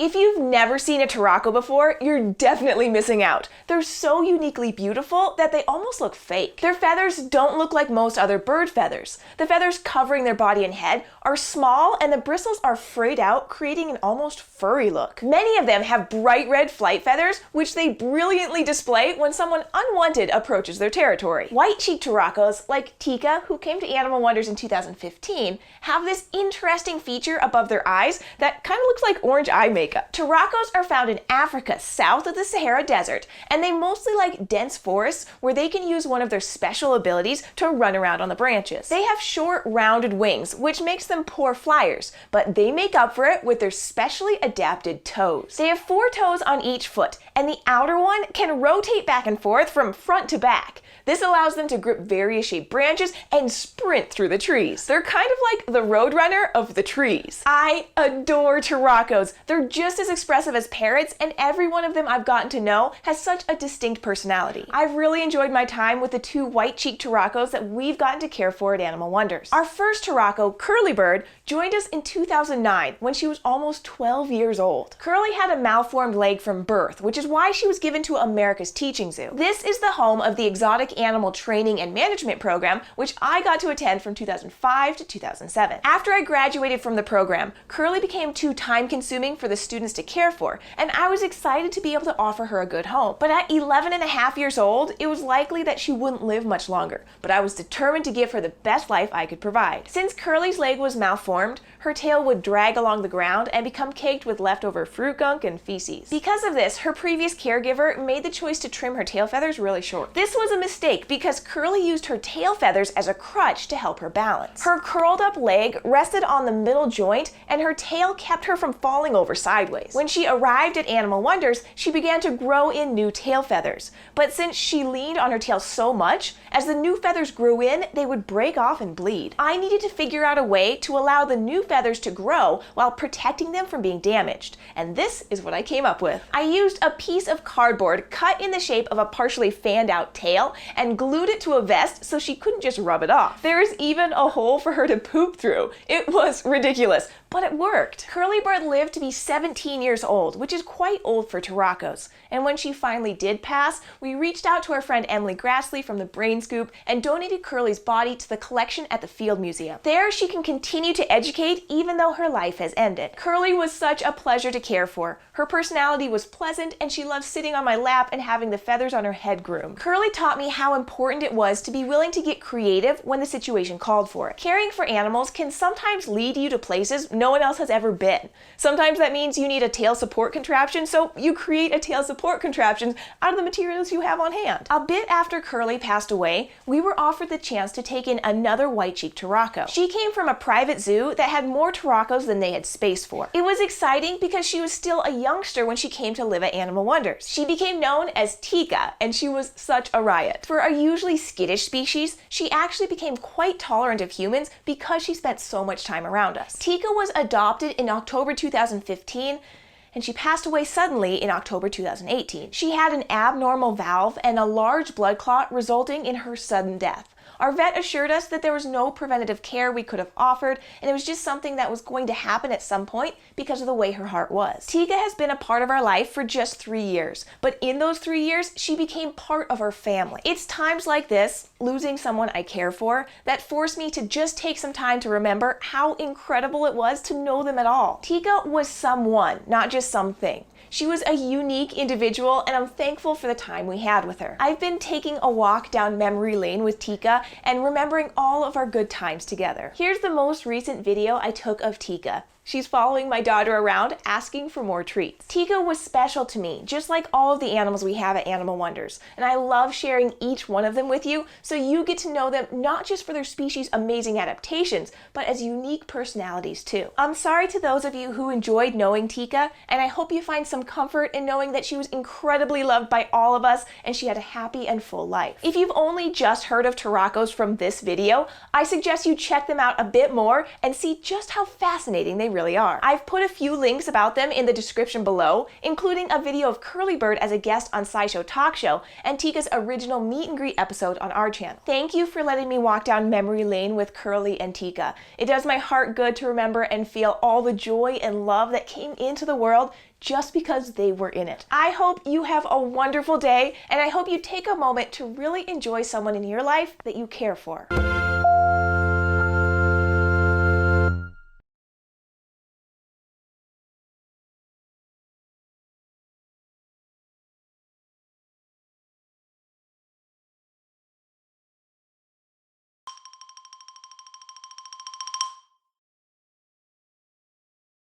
If you've never seen a Turaco before, you're definitely missing out. They're so uniquely beautiful that they almost look fake. Their feathers don't look like most other bird feathers. The feathers covering their body and head are small and the bristles are frayed out, creating an almost furry look. Many of them have bright red flight feathers, which they brilliantly display when someone unwanted approaches their territory. White-cheeked Turacos, like Tika, who came to Animal Wonders in 2015, have this interesting feature above their eyes that kind of looks like orange eye makeup. Turacos are found in Africa, south of the Sahara Desert, and they mostly like dense forests where they can use one of their special abilities to run around on the branches. They have short, rounded wings, which makes them poor flyers, but they make up for it with their specially adapted toes. They have 4 toes on each foot, and the outer one can rotate back and forth from front to back. This allows them to grip various shaped branches and sprint through the trees. They're kind of like the roadrunner of the trees. I adore Turacos. They're just as expressive as parrots, and every one of them I've gotten to know has such a distinct personality. I've really enjoyed my time with the 2 white-cheeked Turacos that we've gotten to care for at Animal Wonders. Our first Turaco, Curly Bird, joined us in 2009 when she was almost 12 years old. Curly had a malformed leg from birth, which is why she was given to America's Teaching Zoo. This is the home of the Exotic Animal Training and Management Program, which I got to attend from 2005 to 2007. After I graduated from the program, Curly became too time-consuming for the students to care for, and I was excited to be able to offer her a good home. But at 11 and a half years old, it was likely that she wouldn't live much longer, but I was determined to give her the best life I could provide. Since Curly's leg was malformed, her tail would drag along the ground and become caked with leftover fruit gunk and feces. Because of this, her previous caregiver made the choice to trim her tail feathers really short. This was a mistake because Curly used her tail feathers as a crutch to help her balance. Her curled up leg rested on the middle joint, and her tail kept her from falling over sideways. When she arrived at Animal Wonders, she began to grow in new tail feathers. But since she leaned on her tail so much, as the new feathers grew in, they would break off and bleed. I needed to figure out a way to allow the new feathers to grow while protecting them from being damaged. And this is what I came up with. I used a piece of cardboard cut in the shape of a partially fanned out tail and glued it to a vest so she couldn't just rub it off. There is even a hole for her to poop through. It was ridiculous, but it worked. Curly Bird lived to be 17 years old, which is quite old for Turacos. And when she finally did pass, we reached out to our friend Emily Grassley from the Brain Scoop and donated Curly's body to the collection at the Field Museum. There she can continue to educate even though her life has ended. Curly was such a pleasure to care for. Her personality was pleasant and she loved sitting on my lap and having the feathers on her head groomed. Curly taught me how important it was to be willing to get creative when the situation called for it. Caring for animals can sometimes lead you to places no one else has ever been. Sometimes that means you need a tail support contraption, so you create a tail support contraption out of the materials you have on hand. A bit after Curly passed away, we were offered the chance to take in another white-cheeked Turaco. She came from a private zoo that had more Turacos than they had space for. It was exciting because she was still a youngster when she came to live at Animal Wonders. She became known as Tika, and she was such a riot. For a usually skittish species, she actually became quite tolerant of humans because she spent so much time around us. Tika was adopted in October 2015, and she passed away suddenly in October 2018. She had an abnormal valve and a large blood clot resulting in her sudden death. Our vet assured us that there was no preventative care we could have offered, and it was just something that was going to happen at some point because of the way her heart was. Tika has been a part of our life for just 3 years, but in those 3 years, she became part of our family. It's times like this, losing someone I care for, that forced me to just take some time to remember how incredible it was to know them at all. Tika was someone, not just something. She was a unique individual, and I'm thankful for the time we had with her. I've been taking a walk down memory lane with Tika and remembering all of our good times together. Here's the most recent video I took of Tika. She's following my daughter around, asking for more treats. Tika was special to me, just like all of the animals we have at Animal Wonders, and I love sharing each one of them with you so you get to know them not just for their species' amazing adaptations, but as unique personalities too. I'm sorry to those of you who enjoyed knowing Tika, and I hope you find some comfort in knowing that she was incredibly loved by all of us and she had a happy and full life. If you've only just heard of Turacos from this video, I suggest you check them out a bit more and see just how fascinating they really really are. I've put a few links about them in the description below, including a video of Curlybird as a guest on SciShow Talk Show and Tika's original meet and greet episode on our channel. Thank you for letting me walk down memory lane with Curly and Tika. It does my heart good to remember and feel all the joy and love that came into the world just because they were in it. I hope you have a wonderful day, and I hope you take a moment to really enjoy someone in your life that you care for.